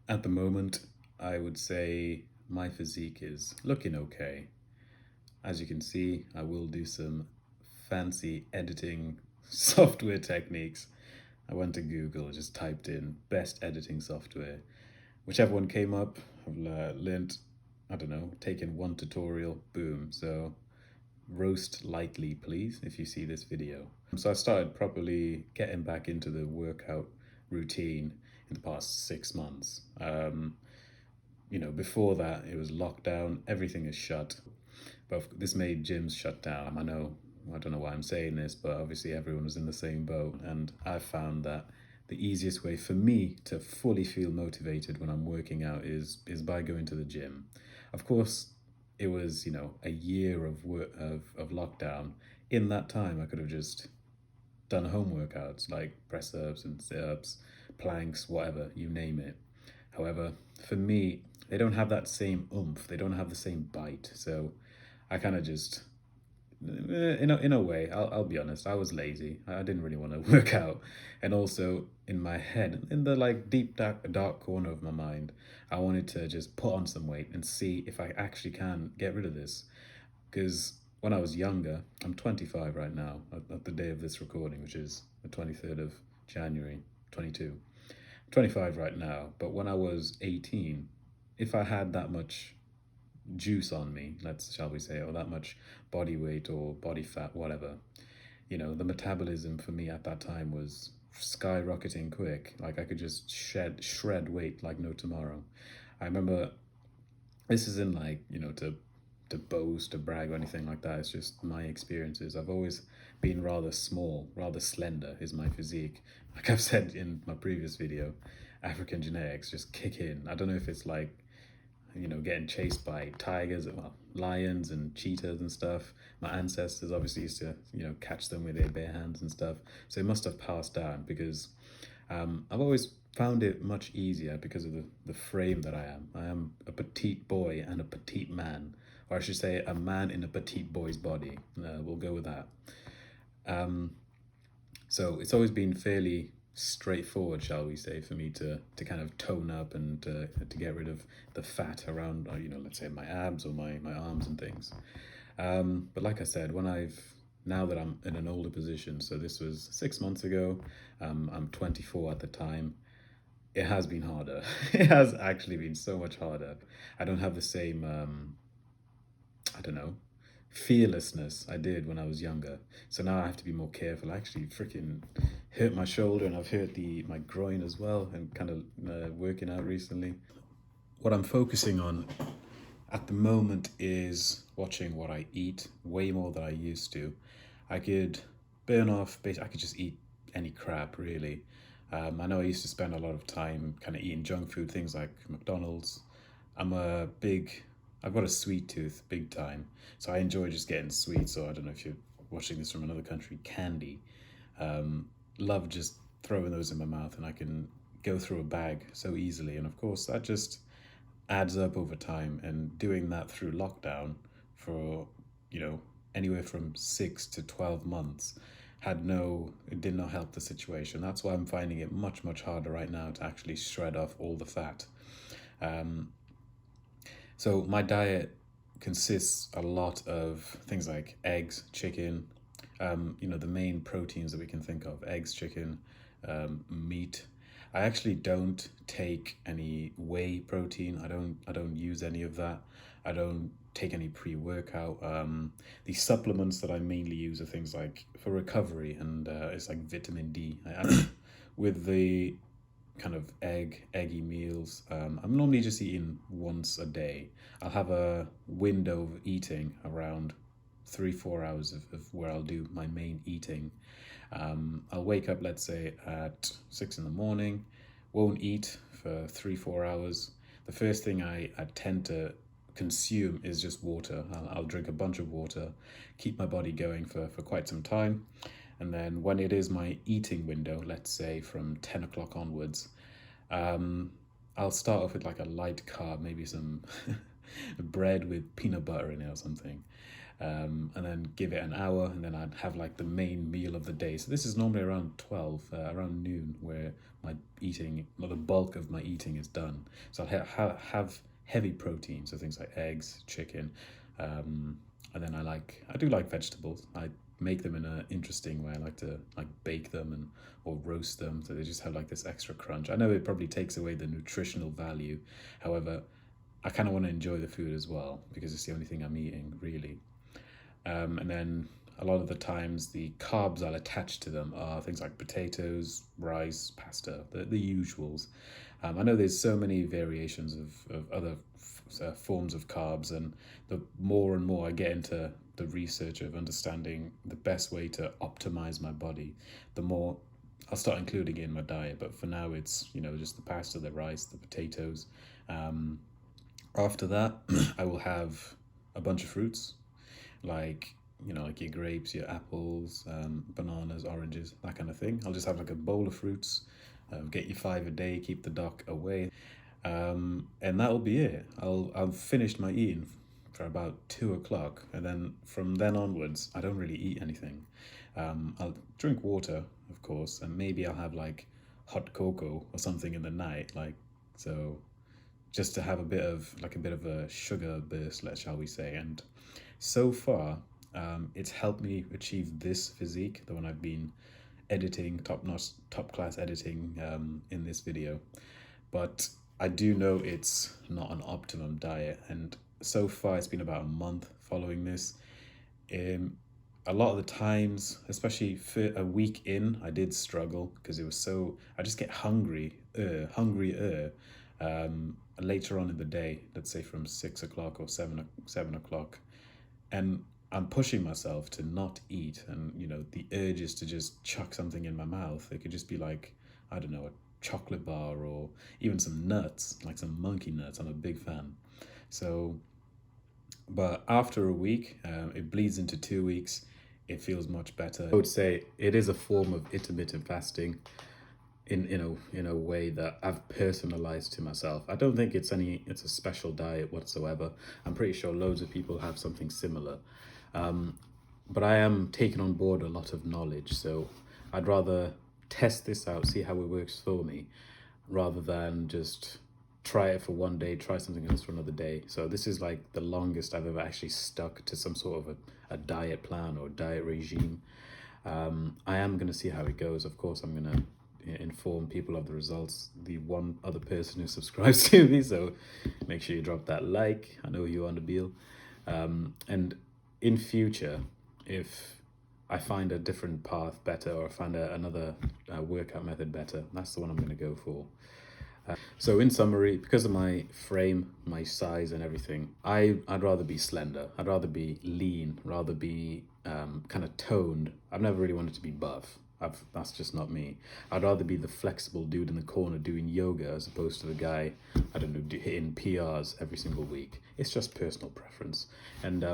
At the moment, I would say my physique is looking okay. As you can see, I will do some fancy editing software techniques. I went to Google, just typed in best editing software. Whichever one came up, I've learned, I don't know, taken one tutorial, boom. So roast lightly, please, if you see this video. So I started properly getting back into the workout routine in the past 6 months. Before that, it was lockdown, everything is shut. But this made gyms shut down. I don't know why I'm saying this, but obviously everyone was in the same boat. And I found that the easiest way for me to fully feel motivated when I'm working out is by going to the gym. Of course, it was, a year of lockdown. In that time, I could have just done home workouts like press ups and sit ups, planks, whatever, you name it. However, for me, they don't have that same oomph, they don't have the same bite. So I kind of just, in a way, I'll be honest, I was lazy. I didn't really want to work out. And also in my head, in the like deep dark corner of my mind, I wanted to just put on some weight and see if I actually can get rid of this. Because when I was younger, I'm 25 right now, at the day of this recording, which is the 23rd of January, 22. 25 right now, but when I was 18, if I had that much juice on me, shall we say, or that much body weight or body fat, whatever, the metabolism for me at that time was skyrocketing quick. Like I could just shred weight like no tomorrow. I remember, this isn't like, to boast or brag or anything like that. It's just my experiences. I've always been rather small, rather slender is my physique. Like I've said in my previous video, African genetics just kick in. I don't know if it's like, getting chased by tigers, well, lions and cheetahs and stuff. My ancestors obviously used to, catch them with their bare hands and stuff. So it must have passed down because I've always found it much easier because of the frame that I am. I am a petite boy and a petite man, or I should say a man in a petite boy's body. We'll go with that. So it's always been fairly straightforward, shall we say, for me to kind of tone up and to get rid of the fat around, let's say my abs or my arms and things. But like I said, now that I'm in an older position, so this was 6 months ago, I'm 24 at the time, it has been harder. It has actually been so much harder. I don't have the same, I don't know, fearlessness I did when I was younger. So now I have to be more careful. I actually freaking hurt my shoulder and I've hurt my groin as well, and kind of working out recently. What I'm focusing on at the moment is watching what I eat way more than I used to. I could burn off, basically, I could just eat any crap really. I know I used to spend a lot of time kind of eating junk food, things like McDonald's. I've got a sweet tooth, big time. So I enjoy just getting sweets, or I don't know if you're watching this from another country, candy. Love just throwing those in my mouth, and I can go through a bag so easily. And of course, that just adds up over time. And doing that through lockdown for, anywhere from 6 to 12 months it did not help the situation. That's why I'm finding it much, much harder right now to actually shred off all the fat. So my diet consists a lot of things like eggs, chicken, the main proteins that we can think of: eggs, chicken, meat. I actually don't take any whey protein. I don't use any of that. I don't take any pre-workout. The supplements that I mainly use are things like for recovery, and it's like vitamin D. With the kind of eggy meals, I'm normally just eating once a day. I'll have a window of eating around 3-4 hours of where I'll do my main eating. I'll wake up, let's say, at 6 in the morning, won't eat for 3-4 hours. The first thing I tend to consume is just water. I'll drink a bunch of water, keep my body going for quite some time. And then when it is my eating window, let's say from 10 o'clock onwards, I'll start off with like a light carb, maybe some bread with peanut butter in it or something. and then give it an hour, and then I'd have like the main meal of the day. So this is normally around 12, around noon, where my eating, or the bulk of my eating is done. So I'll have heavy protein, so things like eggs, chicken, and then I do like vegetables. I make them in an interesting way. I like to like bake them and or roast them, so they just have like this extra crunch. I know it probably takes away the nutritional value. However, I kind of want to enjoy the food as well, because it's the only thing I'm eating really. And then a lot of the times the carbs I'll attach to them are things like potatoes, rice, pasta, the usuals. I know there's so many variations of other forms of carbs, and the more and more I get into the research of understanding the best way to optimize my body, the more I'll start including it in my diet. But for now, it's, you know, just the pasta, the rice, the potatoes. Um, After that, I will have a bunch of fruits, like, you know, like your grapes, your apples, bananas, oranges, that kind of thing. I'll just have like a bowl of fruits, get your 5 a day, keep the doc away, and that'll be it. I've finished my eating for about 2 o'clock, and then from then onwards, I don't really eat anything. I'll drink water, of course, and maybe I'll have like hot cocoa or something in the night, like, so just to have a bit of a sugar burst, shall we say. And so far, it's helped me achieve this physique, the one I've been editing, top-notch, top-class editing, in this video. But I do know it's not an optimum diet, and so far it's been about a month following this. A lot of the times, especially for a week in, I did struggle because it was so, I just get hungrier later on in the day, let's say from 6 o'clock or 7 o'clock, and I'm pushing myself to not eat, and you know, the urge is to just chuck something in my mouth. It could just be like, I don't know, a chocolate bar or even some nuts, like some monkey nuts. I'm a big fan. So, but after a week, it bleeds into 2 weeks. It feels much better. I would say it is a form of intermittent fasting in a way that I've personalized to myself. I don't think it's a special diet whatsoever. I'm pretty sure loads of people have something similar. But I am taking on board a lot of knowledge, so I'd rather test this out, see how it works for me, rather than just try it for one day, try something else for another day. So this is like the longest I've ever actually stuck to some sort of a diet plan or diet regime. I am going to see how it goes. Of course, I'm going to inform people of the results, the one other person who subscribes to me, so make sure you drop that like. I know you on the deal. And in future, if I find a different path better, or I find another workout method better, that's the one I'm going to go for. So in summary, because of my frame, my size and everything, I'd rather be slender. I'd rather be lean, rather be kind of toned. I've never really wanted to be buff. That's just not me. I'd rather be the flexible dude in the corner doing yoga as opposed to the guy, I don't know, hitting PRs every single week. It's just personal preference. And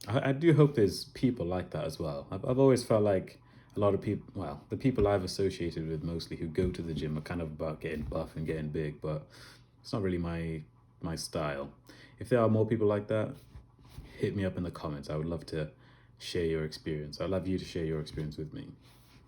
I do hope there's people like that as well. I've always felt like a lot of people, well, the people I've associated with mostly who go to the gym are kind of about getting buff and getting big, but it's not really my style. If there are more people like that, hit me up in the comments. I would love to share your experience. I'd love you to share your experience with me.